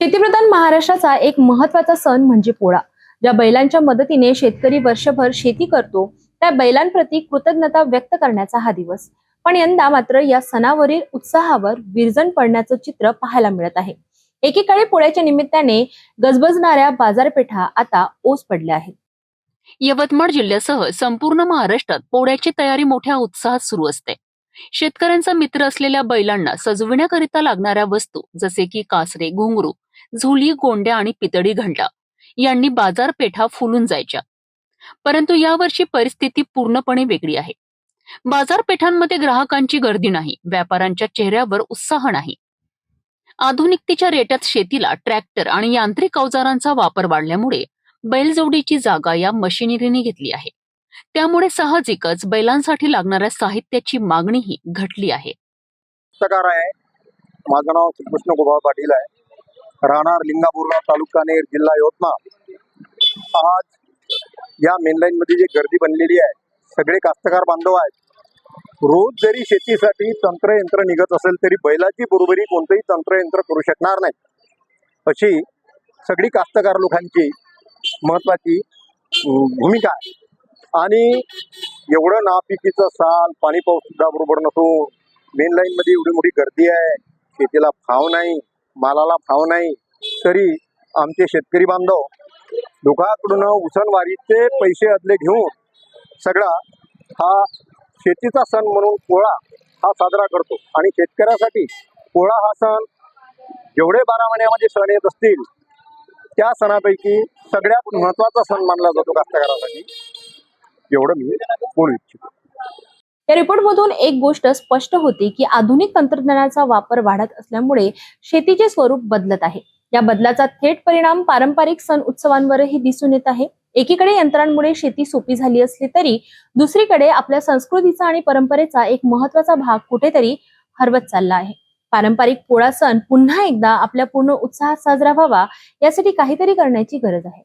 शेतीप्रधान महाराष्ट्राचा एक महत्त्वाचा सण म्हणजे पोळा. ज्या बैलांच्या मदतीने शेतकरी वर्षभर शेती करतो त्या बैलांप्रती कृतज्ञता व्यक्त करण्याचा हा दिवस. पण यंदा मात्र या सणावरील उत्साहावर विरजण पडण्याचं चित्र पाहायला मिळत आहे. एकेकाळी पोळ्याच्या निमित्ताने गजबजणाऱ्या बाजारपेठा आता ओस पडल्या आहेत. यवतमाळ जिल्ह्यासह संपूर्ण महाराष्ट्रात पोळ्याची तयारी मोठ्या उत्साहात सुरू असते. शेतकऱ्यांचा मित्र असलेल्या बैलांना सजविण्याकरिता लागणाऱ्या वस्तू जसे की कासरे, घुंगरू, झुली, गोंड्या आणि पितळी घंटा यांनी बाजारपेठा फुलून जायच्या. परंतु यावर्षी परिस्थिती पूर्णपणे वेगळी आहे. बाजारपेठांमध्ये ग्राहकांची गर्दी नाही, व्यापाऱ्यांच्या चेहऱ्यावर उत्साह नाही. आधुनिकतेच्या रेट्यात शेतीला ट्रॅक्टर आणि यांत्रिक अवजारांचा वापर वाढल्यामुळे बैलजोडीची जागा या मशिनरीने घेतली आहे. त्यामुळे साहजिकच बैलांसाठी लागणाऱ्या साहित्याची मागणीही घटली आहे. पुस्तकार आहे. माझं नाव श्रीकृष्ण गोपाळ पाटील आहे. राहणार लिंगापूरगाव, तालुका नेर, जिल्हा यवतमाळ. आज या मेनलाईन मध्ये जी गर्दी बनलेली आहे, सगळे कास्तकार बांधव आहेत. रोज जरी शेतीसाठी तंत्रयंत्र निघत असेल तरी बैलाची बरोबरी कोणतंही तंत्रयंत्र करू शकणार नाही, अशी सगळी कास्तकार लोकांची महत्वाची भूमिका आहे. आणि एवढं नापिकीचं साल, पाणी पाऊस सुद्धा बरोबर नसून मेन लाईन मध्ये एवढी मोठी गर्दी आहे. शेतीला भाव नाही, मालाला भाव नाही, तरी आमचे शेतकरी बांधव लोकांकडून उसनवारीचे पैसे अदले घेऊन सगळा हा शेतीचा सण म्हणून पोळा हा साजरा करतो. आणि शेतकऱ्यासाठी पोळा हा सण जेवढे 12 महिन्यामध्ये सण येत असतील त्या सणापैकी सगळ्यात महत्वाचा सण मानला जातो कास्तकारासाठी, एवढं मी बोलू इच्छितो. या रिपोर्टमधून एक गोष्ट स्पष्ट होती की आधुनिक तंत्रज्ञानाचा वापर वाढत असल्यामुळे शेतीचे स्वरूप बदलत आहे. या बदलाचा थेट परिणाम पारंपरिक सण उत्सवांवरही दिसून येत आहे. एकीकडे यंत्रांमुळे शेती सोपी झाली असली तरी दुसरीकडे आपल्या संस्कृतीचा आणि परंपरेचा एक महत्वाचा भाग कुठेतरी हरवत चालला आहे. पारंपरिक पोळा सण पुन्हा एकदा आपल्या पूर्ण उत्साहात साजरा व्हावा यासाठी काहीतरी करण्याची गरज आहे.